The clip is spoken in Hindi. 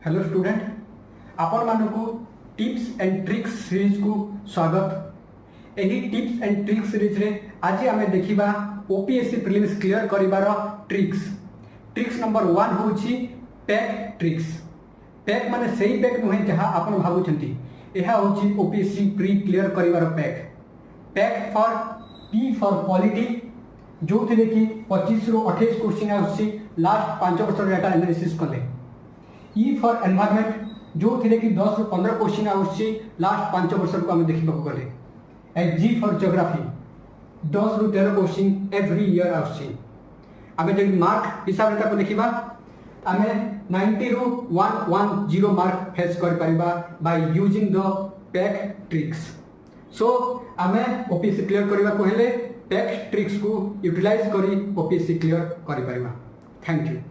हेलो स्टूडेंट, आपण मानकु टिप्स एंड ट्रिक्स सीरीज को स्वागत। एही टिप्स एंड ट्रिक्स सीरीज रे आज आमे देखिबा ओपीएससी प्रीलिम्स क्लियर करिवार ट्रिक्स नंबर 1 होची पैक ट्रिक्स। पैक माने सेही पैक नुहे जहा आपण भाबुछंती, एहा होची ओपीएससी प्री क्लियर करिवार pack for P for polity, जो थे कि 25 रो 28 क्वेश्चन आउची लास्ट 5 वर्ष डाटा एनालिसिस कले। ई फॉर एनवायरनमेंट, जो थे कि 10 रो 15 क्वेश्चन आउची लास्ट 5 वर्ष को हम देखिबा गले। एंड जी फॉर ज्योग्राफी, 10 रो 13 क्वेश्चन एवरी ईयर आउची। आमे जे मार्क हिसाब रे ताको देखिबा, आमे 90 रो 110 मार्क फेस कर परिबा by using the pack tricks. So आमे ओपीएससी क्लियर करबा को हेले पैक ट्रिक्स को यूटिलाइज करी ओपीएससी क्लियर करि परिबा। Thank you.